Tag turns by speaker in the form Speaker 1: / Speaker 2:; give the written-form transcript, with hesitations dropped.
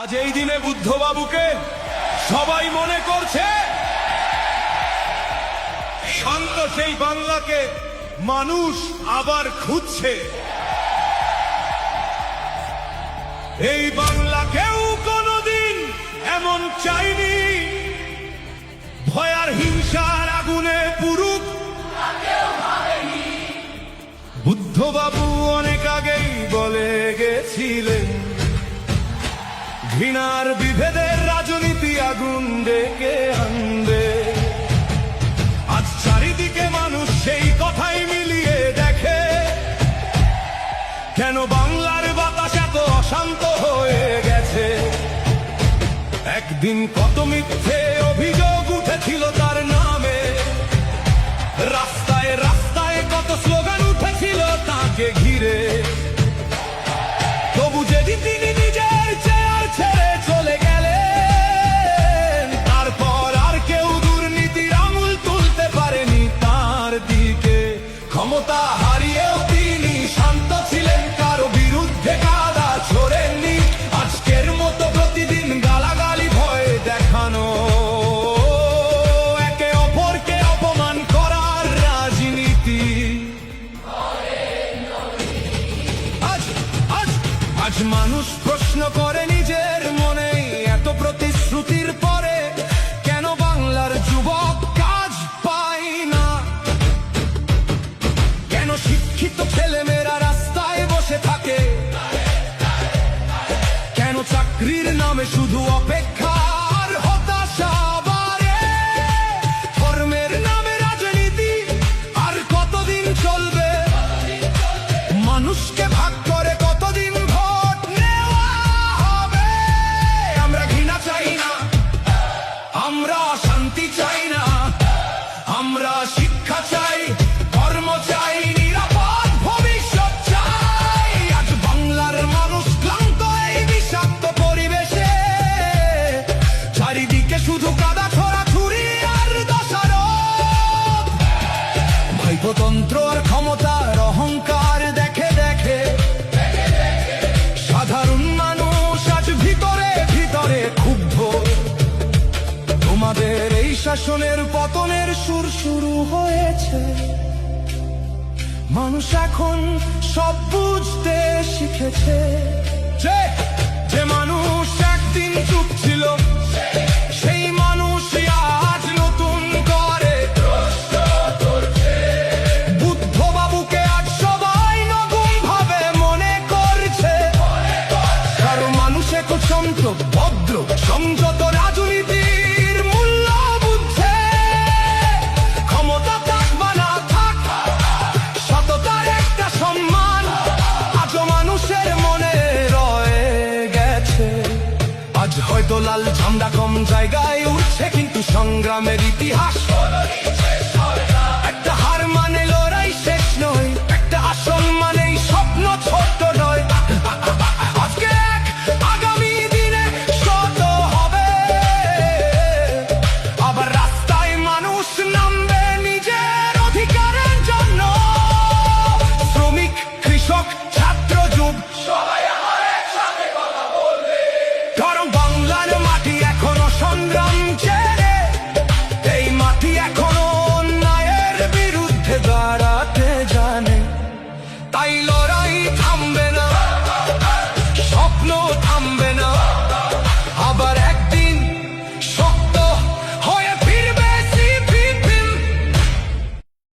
Speaker 1: আজ এই দিনে বুদ্ধবাবুকে সবাই মনে করছে শান্ত সেই বাংলাকে মানুষ আবার খুঁজছে। এই বাংলা কেউ কোনদিন এমন চাইনি ভয় আর হিংসার আগুনে পুরুক। বুদ্ধবাবু অনেক আগেই বলে গেছিলেন ঘৃণার বিভেদের রাজনীতি আগুন ডেকে আনবে। আজ চারিদিকে মানুষ সেই কথাই মিলিয়ে দেখে কেন বাংলার বাতাস এত অশান্ত হয়ে গেছে। একদিন কত মিথ্যে অভিযোগ উঠেছিল তার নামে, রাস্তায় রাস্তায় কত স্লোগান উঠেছিল তাকে ঘিরে। তবু যেদিন তিনি নিজের চেয়ার ছেড়ে চলে গেলেন, তারপর আর কেউ দুর্নীতির আঙুল তুলতে পারেনি তার দিকে। ক্ষমতা হারিয়েও তিনি শান্ত ছিলেন, কারো বিরুদ্ধে কাদা ছোড়েননি। আজকের মতো প্রতিদিন গালাগালি ভয় দেখানো, একে অপরকে অপমান করার রাজনীতি আজ মানুষ প্রশ্ন করে নিজের মনে, এত প্রতিশ্রুতির পরে কেন বাংলার যুবক কাজ পায় না? কেন শিক্ষিত ছেলেমেয়েরা রাস্তায় বসে থাকে? কেন চাকরির নামে শুধু অপেক্ষার হতাশা বাড়ে? ধর্মের নামে রাজনীতি আর কতদিন চলবে? মানুষকে ভাগ করে কতদিন ভোট নেওয়া হবে? আমরা ঘৃণা চাই না, আমরা শান্তি চাই না, আমরা শিক্ষা চাই, ধর্ম চাই, নিরাপদ ভবিষ্যৎ চাই। আজ বাংলার মানুষ ক্লান্ত এই বিষাক্ত পরিবেশে, চারিদিকে শুধু কাদা ছোড়া ছুরি আর দোষারোপ। ভাইপতন্ত্র আর ক্ষমতার অহংকার দেখে দেখে সাধারণ মানুষ আজ ভিতরে ভিতরে ক্ষুব্ধ। তোমাদের এই শাসনের পতনের সুর শুরু হয়েছে, মানুষ এখন সব বুঝতে শিখেছে। যে মানুষ একদিন চুপ ছিল, সেই মানুষ আজ নতুন করে প্রশ্ন করছে। বুদ্ধবাবুকে আজ সবাই নতুন ভাবে মনে করছে, কারো মানুষ এখন শান্ত ভদ্র সংযত রাজনীতির মূল্য বুঝছে। ক্ষমতা থাক বা না থাক, সততার একটা সম্মান আজও মানুষের মনে রয়ে গেছে। আজ হয়তো লাল ঝান্ডা কম জায়গায় উঠছে, কিন্তু সংগ্রামের ইতিহাস